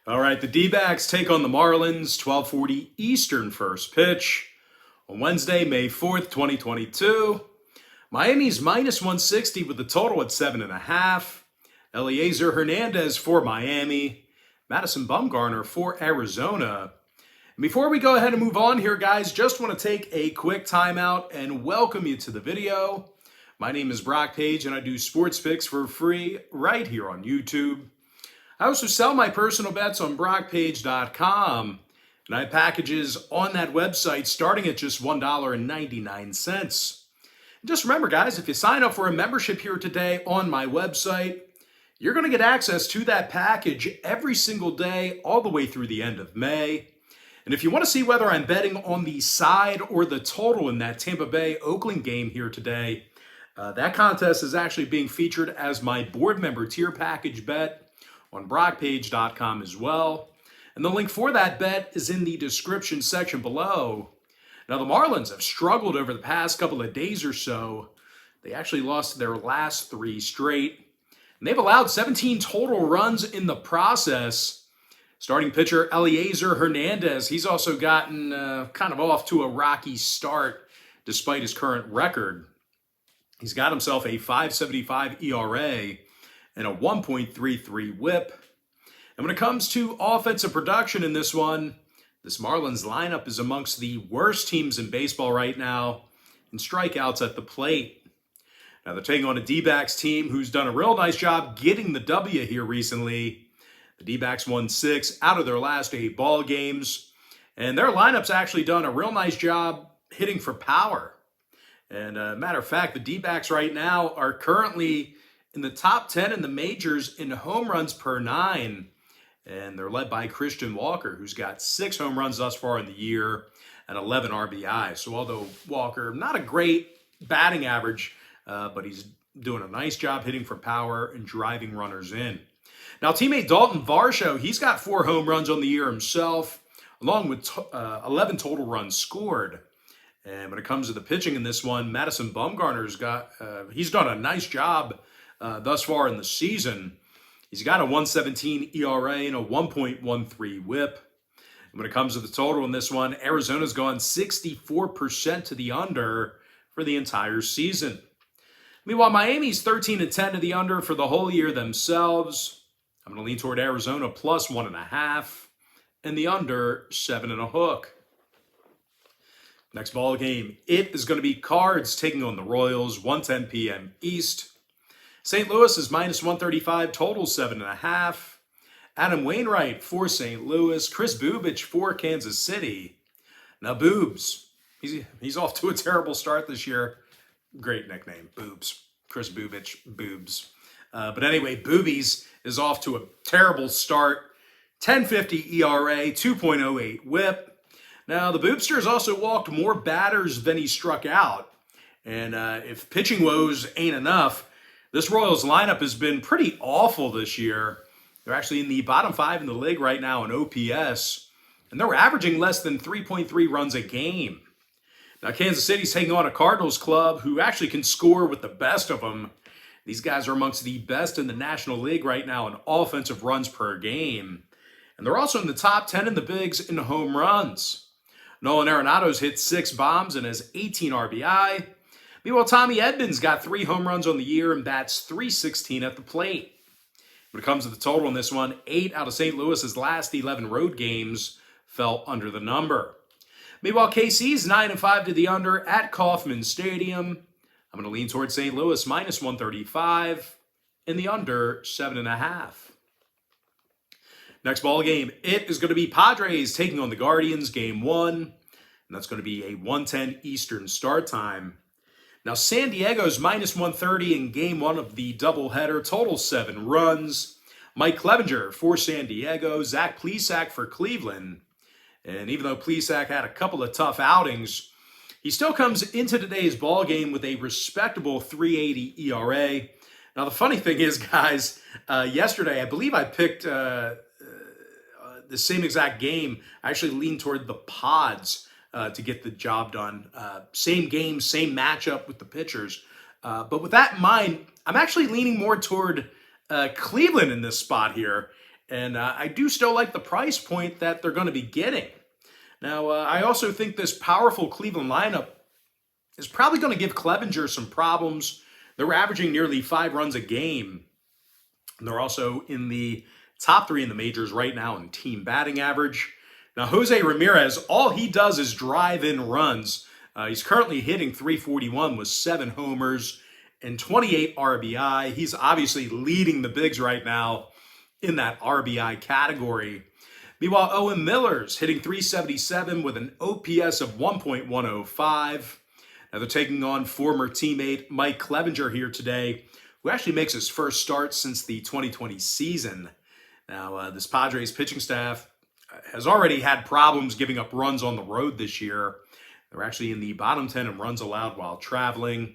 All right, the D-backs take on the Marlins, 12:40 Eastern first pitch on Wednesday, May 4th, 2022. Miami's minus 160 with the total at 7.5. Eliezer Hernandez for Miami. Madison Bumgarner for Arizona. And before we go ahead and move on here, guys, just want to take a quick timeout and welcome you to the video. My name is Brock Page, and I do sports picks for free right here on YouTube. I also sell my personal bets on brockpage.com, and I have packages on that website starting at just $1.99. Just remember, guys, if you sign up for a membership here today on my website, you're going to get access to that package every single day all the way through the end of May. And if you want to see whether I'm betting on the side or the total in that Tampa Bay-Oakland game here today, that contest is actually being featured as my board member tier package bet on brockpage.com as well. And the link for that bet is in the description section below. Now, the Marlins have struggled over the past couple of days or so. They actually lost their last 3 straight. And they've allowed 17 total runs in the process. Starting pitcher Eliezer Hernandez, he's also gotten kind of off to a rocky start despite his current record. He's got himself a 5.75 ERA and a 1.33 whip. And when it comes to offensive production in this one, this Marlins lineup is amongst the worst teams in baseball right now in strikeouts at the plate. Now they're taking on a D-backs team who's done a real nice job getting the W here recently. The D-backs won 6 out of their last 8 ball games, and their lineup's actually done a real nice job hitting for power. And matter of fact, the D-backs right now are currently in the top 10 in the majors in home runs per 9. And they're led by Christian Walker, who's got 6 home runs thus far in the year and 11 RBI. So although Walker, not a great batting average, but he's doing a nice job hitting for power and driving runners in. Now, teammate Dalton Varsho, he's got 4 home runs on the year himself, along with 11 total runs scored. And when it comes to the pitching in this one, Madison Bumgarner's he's done a nice job thus far in the season. He's got a 1.17 ERA and a 1.13 whip. And when it comes to the total in this one, Arizona's gone 64% to the under for the entire season. Meanwhile, Miami's 13-10 to the under for the whole year themselves. I'm going to lean toward Arizona plus 1.5 and the under 7.5. Next ball game, it is going to be Cards taking on the Royals, 1:10 p.m. East. St. Louis is minus 135, total 7.5. Adam Wainwright for St. Louis. Chris Bubich for Kansas City. Now, Boobs, he's off to a terrible start this year. Great nickname, Boobs. Chris Bubich, Boobs. But anyway, Boobies is off to a terrible start. 10.50 ERA, 2.08 whip. Now, the Boobster's also walked more batters than he struck out. And if pitching woes ain't enough, this Royals lineup has been pretty awful this year. They're actually in the bottom 5 in the league right now in OPS, and they're averaging less than 3.3 runs a game. Now, Kansas City's taking on a Cardinals club who actually can score with the best of them. These guys are amongst the best in the National League right now in offensive runs per game. And they're also in the top 10 in the bigs in home runs. Nolan Arenado's hit 6 bombs and has 18 RBI. Meanwhile, Tommy Edmonds got 3 home runs on the year and bats .316 at the plate. When it comes to the total in this one, 8 out of St. Louis's last 11 road games fell under the number. Meanwhile, KC's 9-5 to the under at Kauffman Stadium. I'm going to lean towards St. Louis minus 135 and the under 7.5. Next ball game, it is going to be Padres taking on the Guardians, game 1. And that's going to be a 1:10 Eastern start time. Now, San Diego's minus 130 in game 1 of the doubleheader, total 7 runs. Mike Clevenger for San Diego, Zach Plesac for Cleveland. And even though Plesac had a couple of tough outings, he still comes into today's ball game with a respectable 3.80 ERA. Now, the funny thing is, guys, yesterday, I believe I picked the same exact game. I actually leaned toward the Pods to get the job done. Same game, same matchup with the pitchers. But with that in mind, I'm actually leaning more toward Cleveland in this spot here. And I do still like the price point that they're going to be getting. Now, I also think this powerful Cleveland lineup is probably going to give Clevenger some problems. They're averaging nearly 5 runs a game. And they're also in the top 3 in the majors right now in team batting average. Now, Jose Ramirez, all he does is drive in runs. He's currently hitting .341 with 7 homers and 28 RBI. He's obviously leading the bigs right now in that RBI category. Meanwhile, Owen Miller's hitting .377 with an OPS of 1.105. Now they're taking on former teammate Mike Clevenger here today, who actually makes his first start since the 2020 season. Now, this Padres pitching staff has already had problems giving up runs on the road this year. They're actually in the bottom 10 in runs allowed while traveling.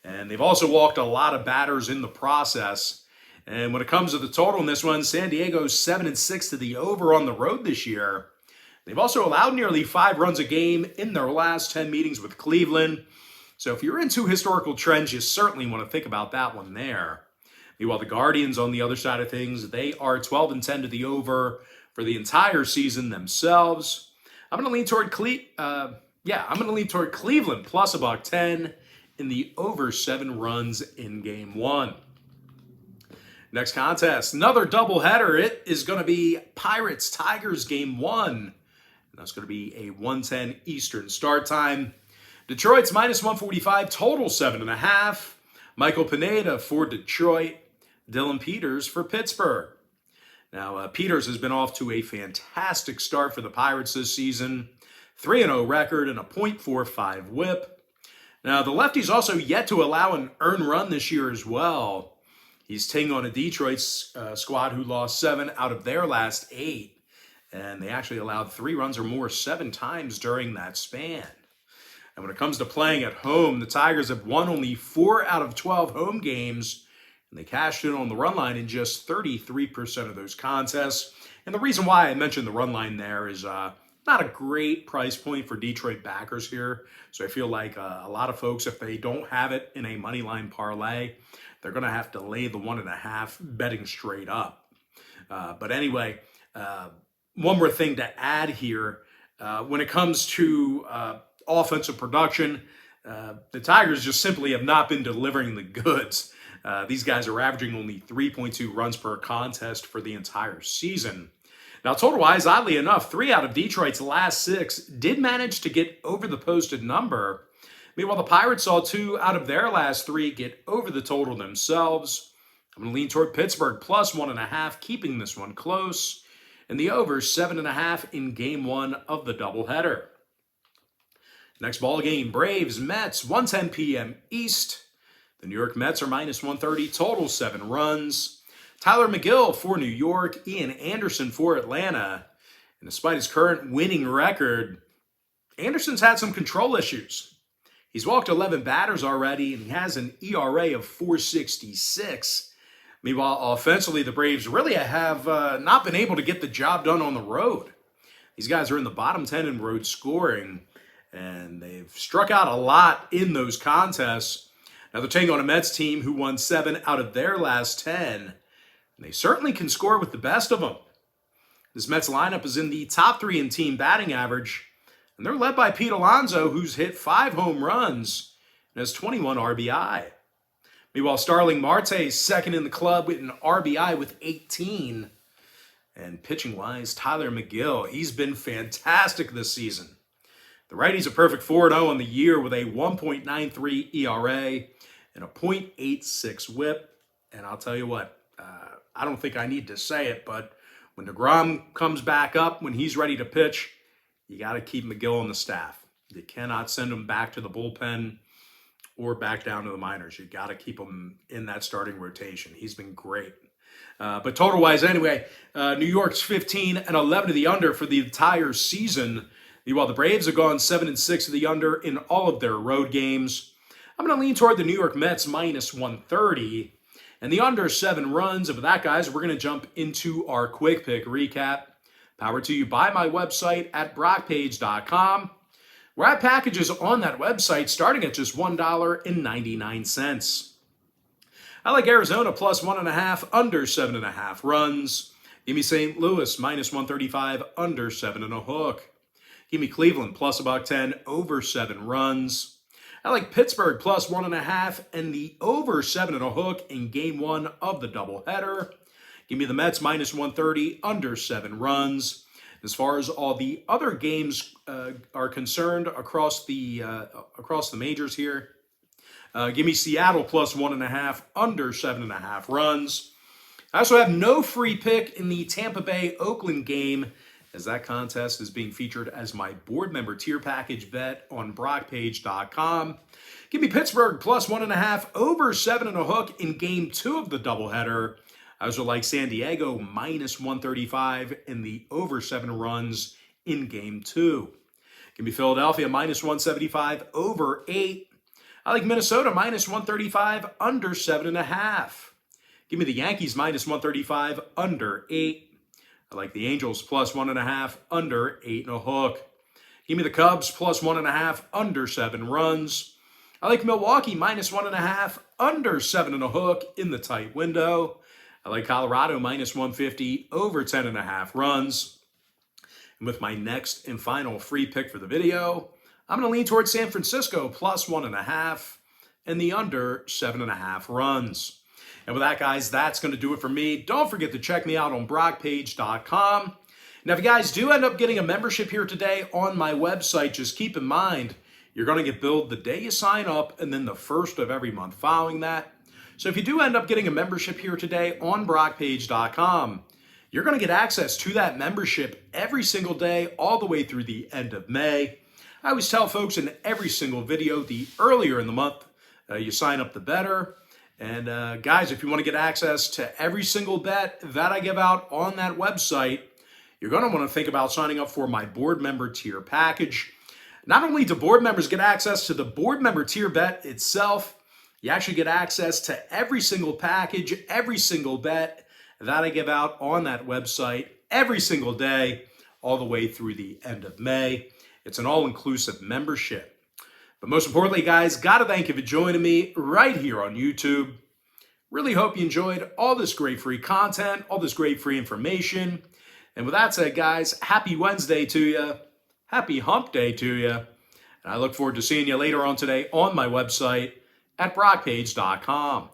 And they've also walked a lot of batters in the process. And when it comes to the total in this one, San Diego's 7-6 to the over on the road this year. They've also allowed nearly 5 runs a game in their last 10 meetings with Cleveland. So if you're into historical trends, you certainly want to think about that one there. Meanwhile, the Guardians on the other side of things, they are 12-10 to the over for the entire season themselves. I'm going to lean toward Cleveland plus $1.10 in the over 7 runs in Game 1. Next contest, another doubleheader. It is going to be Pirates-Tigers Game 1. And that's going to be a 1:10 Eastern start time. Detroit's -145, total 7.5. Michael Pineda for Detroit. Dylan Peters for Pittsburgh. Now, Peters has been off to a fantastic start for the Pirates this season. 3-0 record and a .45 whip. Now, the lefty's also yet to allow an earned run this year as well. He's taking on a Detroit squad who lost 7 out of their last 8. And they actually allowed 3 runs or more 7 times during that span. And when it comes to playing at home, the Tigers have won only 4 out of 12 home games. And they cashed in on the run line in just 33% of those contests. And the reason why I mentioned the run line there is not a great price point for Detroit backers here. So I feel like a lot of folks, if they don't have it in a money line parlay, they're going to have to lay the 1.5 betting straight up. But anyway, one more thing to add here. When it comes to offensive production, the Tigers just simply have not been delivering the goods. These guys are averaging only 3.2 runs per contest for the entire season. Now, total-wise, oddly enough, 3 out of Detroit's last 6 did manage to get over the posted number. Meanwhile, the Pirates saw 2 out of their last 3 get over the total themselves. I'm going to lean toward Pittsburgh plus 1.5, keeping this one close. And the over 7.5 in Game 1 of the doubleheader. Next ball game, Braves-Mets, 1:10 p.m. East. The New York Mets are -130, total 7 runs. Tyler McGill for New York, Ian Anderson for Atlanta. And despite his current winning record, Anderson's had some control issues. He's walked 11 batters already, and he has an ERA of .466. Meanwhile, offensively, the Braves really have not been able to get the job done on the road. These guys are in the bottom 10 in road scoring, and they've struck out a lot in those contests. Now they're taking on a Mets team who won 7 out of their last 10, and they certainly can score with the best of them. This Mets lineup is in the top 3 in team batting average, and they're led by Pete Alonso, who's hit 5 home runs and has 21 RBI. Meanwhile, Starling Marte's second in the club with an RBI with 18. And pitching-wise, Tyler McGill, he's been fantastic this season. The righty's a perfect 4-0 on the year with a 1.93 ERA and a .86 whip. And I'll tell you what, I don't think I need to say it, but when DeGrom comes back up, when he's ready to pitch, you got to keep McGill on the staff. You cannot send him back to the bullpen or back down to the minors. You got to keep him in that starting rotation. He's been great. But total-wise anyway, New York's 15-11 to the under for the entire season. While the Braves have gone 7-6 to the under in all of their road games. I'm going to lean toward the New York Mets -130. And the under 7 runs. And with that, guys, we're going to jump into our quick pick recap. Powered to you by my website at brockpage.com. We're at packages on that website starting at just $1.99. I like Arizona plus 1.5, under 7.5 runs. Give me St. Louis minus 135 under 7.5. Give me Cleveland plus $1.10 over 7 runs. I like Pittsburgh plus 1.5 and the over 7.5 in game 1 of the doubleheader. Give me the Mets minus 130 under 7 runs. As far as all the other games are concerned across the majors here, give me Seattle plus 1.5 under 7.5 runs. I also have no free pick in the Tampa Bay Oakland game, as that contest is being featured as my board member tier package bet on BrockPage.com. Give me Pittsburgh plus 1.5 over 7.5 in game 2 of the doubleheader. I also like San Diego minus 135 in the over 7 runs in game 2. Give me Philadelphia minus 175 over 8. I like Minnesota minus 135 under 7.5. Give me the Yankees minus 135 under 8. I like the Angels plus 1.5 under 8.5. Give me the Cubs plus 1.5 under 7 runs. I like Milwaukee minus 1.5 under 7.5 in the tight window. I like Colorado minus 150 over 10.5 runs. And with my next and final free pick for the video, I'm going to lean towards San Francisco plus 1.5 and the under 7.5 runs. And with that, guys, that's going to do it for me. Don't forget to check me out on BrockPage.com. Now, if you guys do end up getting a membership here today on my website, just keep in mind, you're going to get billed the day you sign up and then the first of every month following that. So if you do end up getting a membership here today on BrockPage.com, you're going to get access to that membership every single day all the way through the end of May. I always tell folks in every single video, the earlier in the month you sign up, the better. And guys, if you want to get access to every single bet that I give out on that website, you're going to want to think about signing up for my board member tier package. Not only do board members get access to the board member tier bet itself, you actually get access to every single package, every single bet that I give out on that website every single day, all the way through the end of May. It's an all-inclusive membership. But most importantly, guys, got to thank you for joining me right here on YouTube. Really hope you enjoyed all this great free content, all this great free information. And with that said, guys, happy Wednesday to you. Happy hump day to you. And I look forward to seeing you later on today on my website at BrockPage.com.